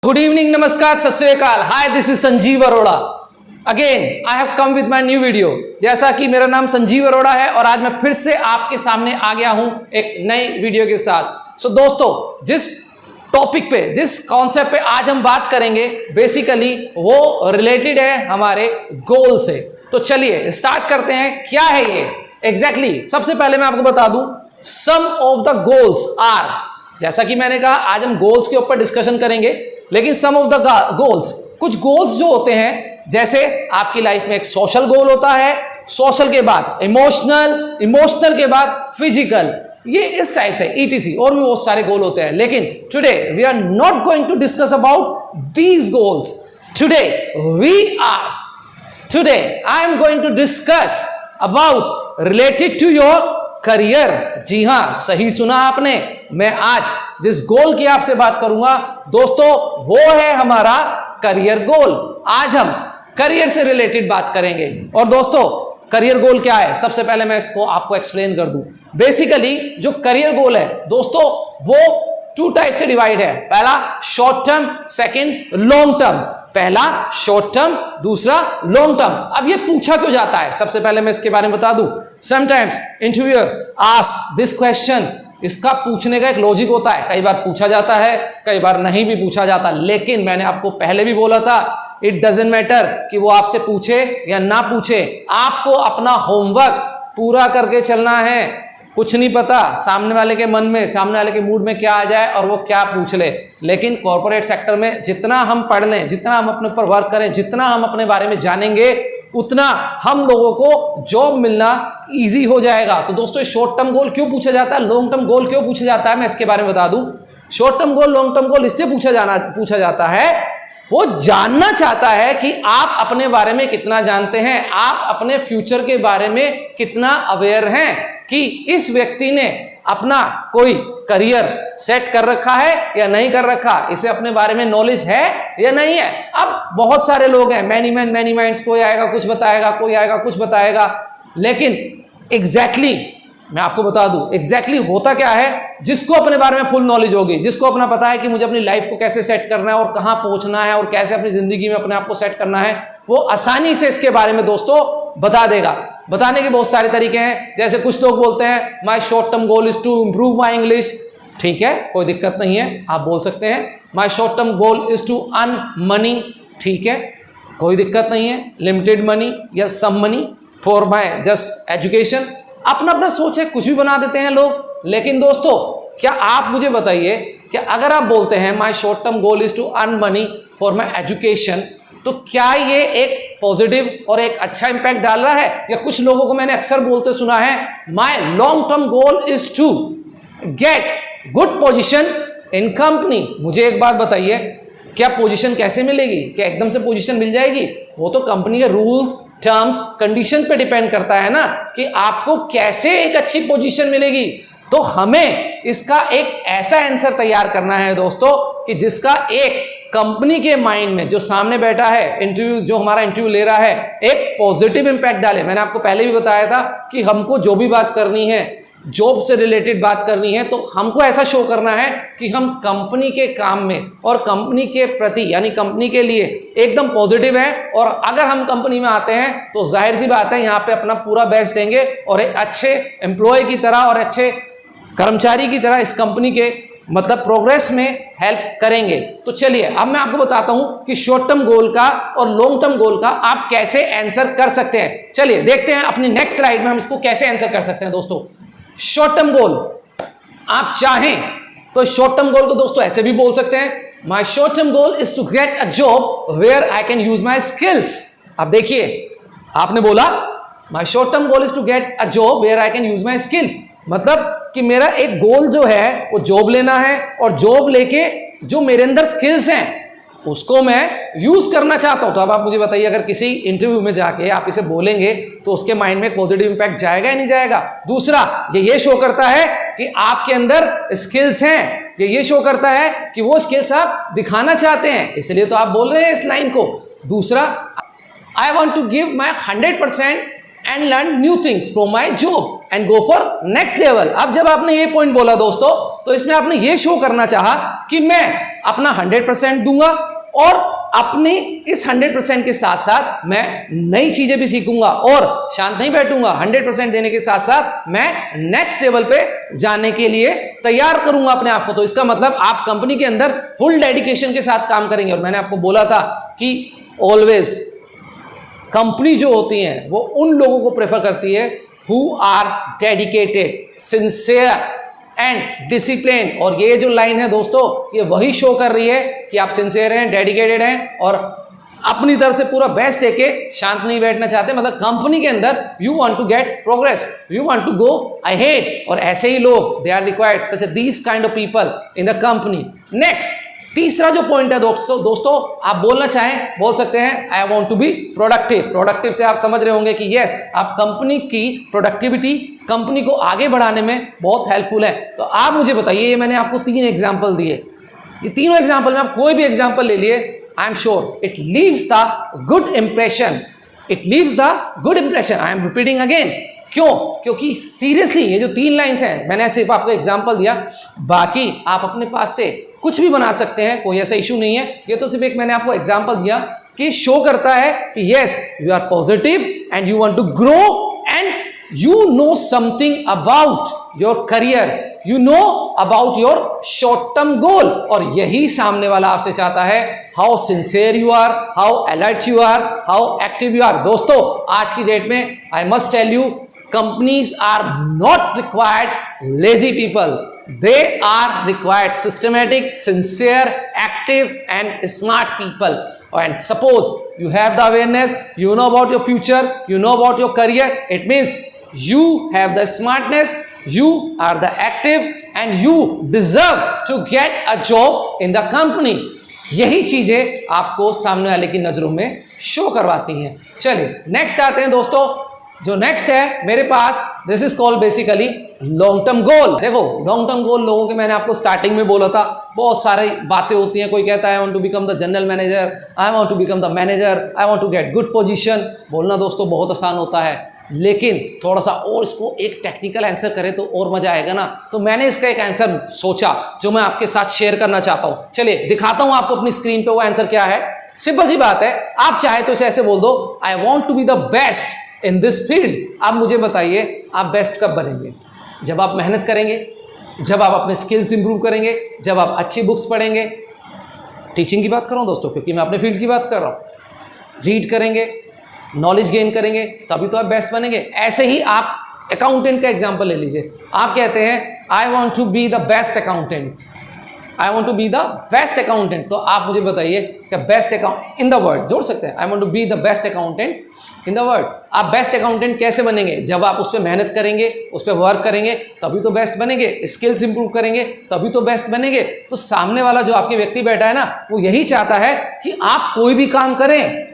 Good evening, namaskar, sat sri akal. Hi, this is Sanjeev Arora. Again, I have come with my new video. जैसा कि मेरा नाम संजीव अरोड़ा है और आज मैं फिर से आपके सामने आ गया हूं एक नई वीडियो के साथ. दोस्तों, जिस टॉपिक पे, जिस कॉन्सेप्ट पे आज हम बात करेंगे, बेसिकली वो रिलेटेड है हमारे गोल से. तो चलिए स्टार्ट करते हैं. क्या है ये एग्जैक्टली? सबसे पहले मैं आपको बता दूं, सम ऑफ द गोल्स आर, जैसा कि मैंने कहा आज हम गोल्स के ऊपर डिस्कशन करेंगे, लेकिन सम ऑफ द गोल्स, कुछ गोल्स जो होते हैं, जैसे आपकी लाइफ में एक सोशल गोल होता है, सोशल के बाद इमोशनल, इमोशनल के बाद फिजिकल, ये इस टाइप से ईटीसी और भी बहुत सारे गोल होते हैं. लेकिन today we are not going to discuss about these goals. Today I am going to discuss about related to your career. जी हां, सही सुना आपने. मैं आज जिस गोल की आपसे बात करूंगा दोस्तों, वो है हमारा करियर गोल. आज हम करियर से रिलेटेड बात करेंगे. और दोस्तों, करियर गोल क्या है, सबसे पहले मैं इसको आपको एक्सप्लेन कर दूं. बेसिकली जो करियर गोल है दोस्तों, वो टू टाइप से डिवाइड है. पहला short term, second long term. पहला शॉर्ट टर्म, दूसरा लॉन्ग टर्म. अब ये पूछा क्यों जाता है, सबसे पहले मैं इसके बारे में बता दूं. Sometimes interviewer ask this question. इसका पूछने का एक लॉजिक होता है. कई बार पूछा जाता है, कई बार नहीं भी पूछा जाता. लेकिन मैंने आपको पहले भी बोला था, इट डजंट मैटर कि वो आपसे पूछे या ना पूछे, आपको अपना होमवर्क पूरा करके चलना है. कुछ नहीं पता सामने वाले के मन में, सामने वाले के मूड में क्या आ जाए और वो क्या पूछ ले. लेकिन कॉर्पोरेट सेक्टर में जितना हम पढ़ लें, जितना हम अपने ऊपर वर्क करें, जितना हम अपने बारे में जानेंगे, उतना हम लोगों को जॉब मिलना इजी हो जाएगा. तो दोस्तों, शॉर्ट टर्म गोल क्यों पूछा जाता है, लॉन्ग टर्म गोल क्यों पूछा जाता है, मैं इसके बारे में बता दूं. शॉर्ट टर्म गोल, लॉन्ग टर्म गोल इसलिए पूछा जाता है, वो जानना चाहता है कि आप अपने बारे में कितना जानते हैं, आप अपने फ्यूचर के बारे में कितना अवेयर हैं, कि इस व्यक्ति ने अपना कोई करियर सेट कर रखा है या नहीं कर रखा, इसे अपने बारे में नॉलेज है या नहीं है. अब बहुत सारे लोग हैं, मैनी मैन मैनी माइंड्स, कोई आएगा कुछ बताएगा, कोई आएगा कुछ बताएगा. लेकिन एग्जैक्टली मैं आपको बता दूं, एग्जैक्टली होता क्या है, जिसको अपने बारे में फुल नॉलेज होगी, जिसको अपना पता है कि मुझे अपनी लाइफ को कैसे सेट करना है और कहां पहुंचना है और कैसे अपनी जिंदगी में अपने आप को सेट करना है, वो आसानी से इसके बारे में दोस्तों बता देगा. बताने के बहुत सारे तरीके हैं. जैसे कुछ लोग बोलते हैं, my short term goal is to improve my English. ठीक है, कोई दिक्कत नहीं है, आप बोल सकते हैं. My short term goal is to earn money. ठीक है, कोई दिक्कत नहीं है. लिमिटेड मनी या some money for my just education. अपना अपना सोच है, कुछ भी बना देते हैं लोग. लेकिन दोस्तों, क्या आप मुझे बताइए कि अगर आप बोलते हैं my short term goal is to earn money for my education, तो क्या ये एक पॉजिटिव और एक अच्छा इंपैक्ट डाल रहा है? या कुछ लोगों को मैंने अक्सर बोलते सुना है, my long term goal is to get good position in company. मुझे एक बात बताइए, क्या पोजीशन कैसे मिलेगी? क्या एकदम से पोजीशन मिल जाएगी? वो तो कंपनी के रूल्स, टर्म्स, कंडीशन पे डिपेंड करता है ना, कि आपको कैसे एक अच्छी पोजीशन मिलेगी. तो हमें इसका एक ऐसा आंसर तैयार करना है दोस्तों, कि जिसका एक कंपनी के माइंड में, जो सामने बैठा है, इंटरव्यू जो हमारा इंटरव्यू ले रहा है, एक पॉजिटिव इंपैक्ट डाले. मैंने आपको पहले भी बताया था कि हमको जो भी बात करनी है, जॉब से रिलेटेड बात करनी है, तो हमको ऐसा शो करना है कि हम कंपनी के काम में और कंपनी के प्रति, यानी कंपनी के लिए एकदम पॉजिटिव है. और अगर हम कंपनी में आते हैं तो जाहिर सी बात है, यहाँ पे अपना पूरा बेस्ट देंगे और एक अच्छे एम्प्लॉय की तरह और अच्छे कर्मचारी की तरह इस कंपनी के मतलब प्रोग्रेस में हेल्प करेंगे. तो चलिए अब मैं आपको बताता हूं कि शॉर्ट टर्म गोल का और लॉन्ग टर्म गोल का आप कैसे आंसर कर सकते हैं. चलिए देखते हैं अपनी नेक्स्ट स्लाइड में हम इसको कैसे आंसर कर सकते हैं. दोस्तों, शॉर्ट टर्म गोल, आप चाहें तो शॉर्ट टर्म गोल को दोस्तों ऐसे भी बोल सकते हैं, my short term goal is to get a job where I can use my skills. अब देखिए, आपने बोला my short term goal is to get a job where I can use my skills, मतलब कि मेरा एक गोल जो है वो जॉब लेना है, और जॉब लेके जो मेरे अंदर स्किल्स हैं उसको मैं यूज करना चाहता हूं. तो अब आप मुझे बताइए, अगर किसी इंटरव्यू में जाके आप इसे बोलेंगे तो उसके माइंड में पॉजिटिव इंपैक्ट जाएगा या नहीं जाएगा? दूसरा, ये शो करता है कि आपके अंदर स्किल्स हैं, ये शो करता है कि वो स्किल्स आप दिखाना चाहते हैं, इसलिए तो आप बोल रहे हैं इस लाइन को. दूसरा, I want to give my 100% and learn new things from my job. And go for next level. अब जब आपने ये पॉइंट बोला दोस्तों, तो इसमें आपने ये शो करना चाहा कि मैं अपना 100% दूंगा और अपने इस 100% के साथ साथ मैं नई चीजें भी सीखूंगा और शांत नहीं बैठूंगा। 100% देने के साथ साथ मैं नेक्स्ट लेवल पे जाने के लिए तैयार करूंगा अपने आप को। तो इसका मतलब आप कंपनी के अंदर फुल डेडिकेशन के साथ काम करेंगे। और मैंने आपको बोला था कि ऑलवेज कंपनी जो होती है वो उन लोगों को प्रेफर करती है who are dedicated, sincere and discipline. और ये जो लाइन है दोस्तों, ये वही शो कर रही है कि आप सिंसियर हैं, डेडिकेटेड हैं और अपनी तरफ से पूरा बेस्ट देके शांत नहीं बैठना चाहते। मतलब कंपनी के अंदर you want to get progress, you want to go ahead. और ऐसे ही लोग they are required, such these kind of people in the company. Next, तीसरा जो पॉइंट है दोस्तों आप बोलना चाहें बोल सकते हैं I want to be productive. Productive से आप समझ रहे होंगे कि यस, आप कंपनी की प्रोडक्टिविटी, कंपनी को आगे बढ़ाने में बहुत हेल्पफुल है। तो आप मुझे बताइए, ये मैंने आपको 3 एग्जाम्पल दिए, ये तीनों एग्जाम्पल में आप कोई भी एग्जाम्पल ले लिए, I am sure it leaves the good impression, it leaves the good impression. I am repeating again, क्यों? क्योंकि सीरियसली ये जो 3 लाइन्स हैं, मैंने सिर्फ आपको एग्जाम्पल दिया, बाकी आप अपने पास से कुछ भी बना सकते हैं, कोई ऐसा इशू नहीं है। ये तो सिर्फ एक मैंने आपको एग्जाम्पल दिया कि शो करता है कि yes, you are positive and you want to grow and you know something about your career, you know about your short term goal. और यही सामने वाला आपसे चाहता है, how sincere you are, how alert you are, how active you are. दोस्तों आज की डेट में I must tell you, companies are not required lazy people, they are required systematic, sincere, active and smart people. And suppose you have the awareness, you know about your future, you know about your career, it means you have the smartness, you are the active and you deserve to get a job in the company. यही चीजें आपको सामने वाले की नजरों में show करवाती हैं। चलिए नेक्स्ट आते हैं दोस्तों, जो नेक्स्ट है मेरे पास, this is called basically long term goal. देखो लॉन्ग टर्म गोल लोगों के, मैंने आपको स्टार्टिंग में बोला था, बहुत सारी बातें होती हैं। कोई कहता है I want to become the general manager, I want to become the manager, I want to get good position. बोलना दोस्तों बहुत आसान होता है, लेकिन थोड़ा सा और इसको एक टेक्निकल आंसर करें तो और मजा आएगा ना। तो मैंने इसका एक आंसर सोचा जो मैं आपके साथ शेयर करना चाहता हूँ। चलिए दिखाता हूँ आपको अपनी स्क्रीन पे वो आंसर क्या है। सिंपल सी बात है, आप चाहे तो इसे ऐसे बोल दो, I want to be the best in this field. आप मुझे बताइए आप बेस्ट कब बनेंगे? जब आप मेहनत करेंगे, जब आप अपने स्किल्स इंप्रूव करेंगे, जब आप अच्छी बुक्स पढ़ेंगे। टीचिंग की बात कर रहा हूँ दोस्तों, क्योंकि मैं अपने फील्ड की बात कर रहा हूँ। रीड करेंगे, नॉलेज गेन करेंगे, तभी तो आप बेस्ट बनेंगे। ऐसे ही आप अकाउंटेंट का एग्जाम्पल ले लीजिए। आप कहते हैं I want to be the best accountant, I want to be the best accountant. तो आप मुझे बताइए कि best account in the world जोड़ सकते हैं, I want to be the best accountant in the world. आप बेस्ट अकाउंटेंट कैसे बनेंगे? जब आप उस पर मेहनत करेंगे, उस पर वर्क करेंगे, तभी तो बेस्ट बनेंगे। स्किल्स इंप्रूव करेंगे तभी तो बेस्ट बनेंगे। तो सामने वाला जो आपके व्यक्ति बैठा है ना, वो यही चाहता है कि आप कोई भी काम करें,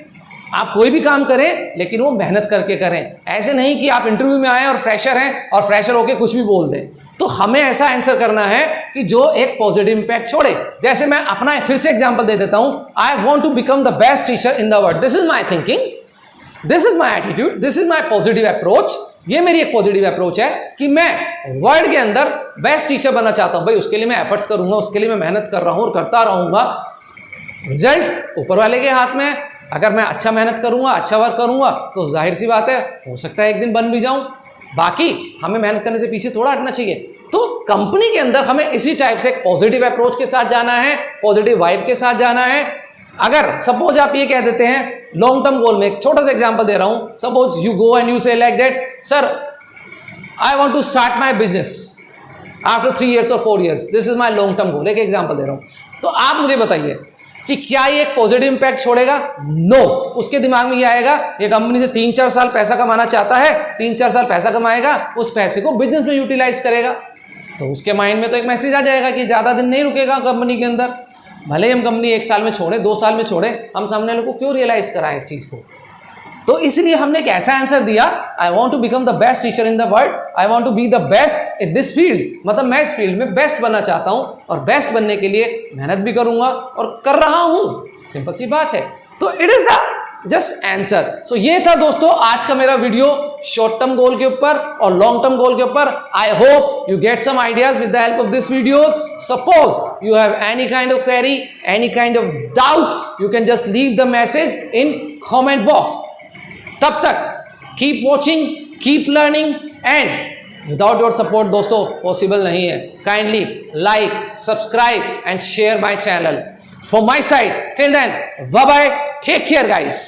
आप कोई भी काम करें लेकिन वो मेहनत करके करें। ऐसे नहीं कि आप इंटरव्यू में आए और फ्रेशर हैं और फ्रेशर होके कुछ भी बोल दें। तो हमें ऐसा आंसर करना है कि जो एक पॉजिटिव इंपैक्ट छोड़े। जैसे मैं अपना फिर से एग्जांपल दे देता हूं, I want to become the best teacher in the world. This is my thinking, this is my attitude, this is my positive approach. ये मेरी एक पॉजिटिव अप्रोच है कि मैं वर्ल्ड के अंदर बेस्ट टीचर बनना चाहता हूं। भाई उसके लिए मैं एफर्ट्स करूंगा, उसके लिए मैं मेहनत कर रहा हूं और करता रहूंगा। रिजल्ट ऊपर वाले के हाथ में। अगर मैं अच्छा मेहनत करूंगा, अच्छा वर्क करूंगा, तो जाहिर सी बात है हो सकता है एक दिन बन भी जाऊं। बाकी हमें मेहनत करने से पीछे थोड़ा हटना चाहिए। तो कंपनी के अंदर हमें इसी टाइप से एक पॉजिटिव अप्रोच के साथ जाना है, पॉजिटिव वाइब के साथ जाना है। अगर सपोज आप ये कह देते हैं लॉन्ग टर्म गोल में, एक छोटा सा एग्जांपल दे रहा हूं, suppose you go and you say like that, sir I want to start my business after 3 years or 4 years, this is my long term goal. एक एग्जांपल दे रहा हूं। तो आप मुझे बताइए कि क्या ये एक पॉजिटिव इंपैक्ट छोड़ेगा? नो। उसके दिमाग में ये आएगा, ये कंपनी से 3-4 साल पैसा कमाना चाहता है, 3-4 साल पैसा कमाएगा, उस पैसे को बिजनेस में यूटिलाइज करेगा। तो उसके माइंड में तो एक मैसेज आ जाएगा कि ज़्यादा दिन नहीं रुकेगा कंपनी के अंदर। भले ही हम कंपनी 1 साल में छोड़े, 2 साल में छोड़े, हम सामने वाले को क्यों रियलाइज कराएं इस चीज़ को। तो इसलिए हमने एक ऐसा आंसर दिया, I want to become the best teacher in the world, I want to be the best in this field. मतलब मैं इस फील्ड में बेस्ट बनना चाहता हूं और बेस्ट बनने के लिए मेहनत भी करूंगा और कर रहा हूं। सिंपल सी बात है। तो it is the just answer. So ये था दोस्तों आज का मेरा वीडियो शॉर्ट टर्म गोल के ऊपर और लॉन्ग टर्म गोल के ऊपर। I hope you get some ideas with the help of this videos. Suppose you have any kind of query, any kind of doubt, you can just leave the message in comment box. तब तक keep watching, keep learning and without your support दोस्तों possible नहीं है। Kindly like, subscribe and share my channel. From my side, till then, bye bye, take care guys.